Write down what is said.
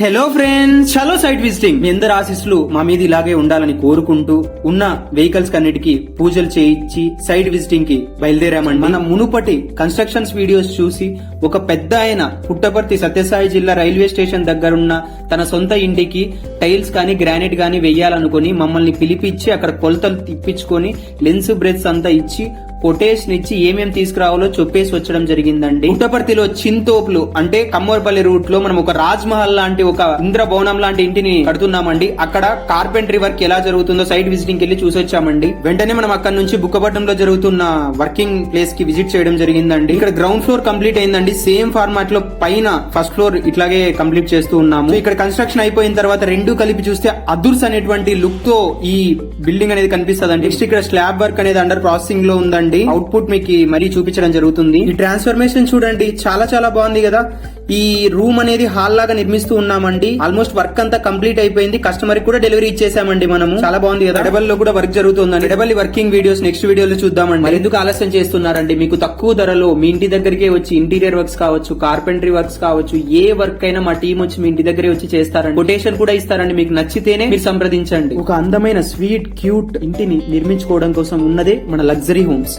Hello friends, చలో site visiting. మీ అందరి ఆశీస్సులు మా మీద ఇలాగే ఉండాలని కోరుకుంటూ ఉన్న వెహికల్స్ కన్నిటికి పూజలు చేయించి సైట్ విజిటింగ్ కి బయలుదేరామండి. మన మునుపటి కన్స్ట్రక్షన్స్ వీడియోస్ చూసి ఒక పెద్ద ఆయన పుట్టపర్తి సత్యసాయి జిల్లా రైల్వే స్టేషన్ దగ్గరున్న తన సొంత ఇంటికి టైల్స్ కానీ గ్రానైట్ కానీ వెయ్యాలనుకుని మమ్మల్ని పిలిపించి అక్కడ కొలతలు తిప్పించుకొని లెన్స్ బ్రెత్స్ అంతా ఇచ్చి కొటేషన్ ఇచ్చి ఏమేం తీసుకురావాలో చెప్పేసి వచ్చడం జరిగిందండి. పుట్టపర్తిలో చింతోపులు అంటే కమ్మోర్పల్లి రూట్ లో మనం ఒక రాజ్ మహల్ లాంటి ఒక ఇంద్ర భవనం లాంటి ఇంటిని కడుతున్నామండి. అక్కడ కార్పెంటరీ వర్క్ ఎలా జరుగుతుందో సైట్ విజిటింగ్ కి వెళ్లి చూసొచ్చామండి. వెంటనే మనం అక్కడ నుంచి బుక్కపట్నంలో జరుగుతున్న వర్కింగ్ ప్లేస్ కి విజిట్ చేయడం జరిగిందండి. ఇక్కడ గ్రౌండ్ ఫ్లోర్ కంప్లీట్ అయిందండి. సేమ్ ఫార్మాట్ లో పైన ఫస్ట్ ఫ్లోర్ ఇట్లాగే కంప్లీట్ చేస్తూ ఉన్నాము. ఇక్కడ కన్స్ట్రక్షన్ అయిపోయిన తర్వాత రెండు కలిపి చూస్తే అదుర్స్ అనేటువంటి లుక్ తో ఈ బిల్డింగ్ అనేది కనిపిస్తుంది. నెక్స్ట్ ఇక్కడ స్లాబ్ వర్క్ అనేది అండర్ ప్రాసెసింగ్ లో ఉందండి. అవుట్పుట్ మీకు మరీ చూపించడం జరుగుతుంది. ఈ ట్రాన్స్ఫర్మేషన్ చూడండి, చాలా చాలా బాగుంది కదా. ఈ రూమ్ అనేది హాల్ లాగా నిర్మిస్తూ ఉన్నామండి. ఆల్మోస్ట్ వర్క్ అంతా కంప్లీట్ అయిపోయింది. కస్టమర్ కూడా డెలివరీ ఇచ్చేసామండి మనము. చాలా బాగుంది కదా. ఎడబల్ లో కూడా వర్క్ జరుగుతుందండి. ఎడబల్ వర్కింగ్ వీడియోస్ నెక్స్ట్ వీడియోలో చూద్దామండి. మరి ఎందుకు ఆలస్యం చేస్తున్నారండి? మీకు తక్కువ ధరలో మీ ఇంటి దగ్గరికే వచ్చి ఇంటీరియర్ వర్క్స్ కావచ్చు, కార్పెంటరీ వర్క్స్ కావచ్చు, ఏ వర్క్ అయినా మా టీం వచ్చి మీ ఇంటి దగ్గరే వచ్చి చేస్తారండి. కొటేషన్ కూడా ఇస్తారండి. మీకు నచ్చితేనే మీరు సంప్రదించండి. ఒక అందమైన స్వీట్ క్యూట్ ఇంటిని నిర్మించుకోవడం కోసం ఉన్నదే మన లగ్జరీ హోమ్స్.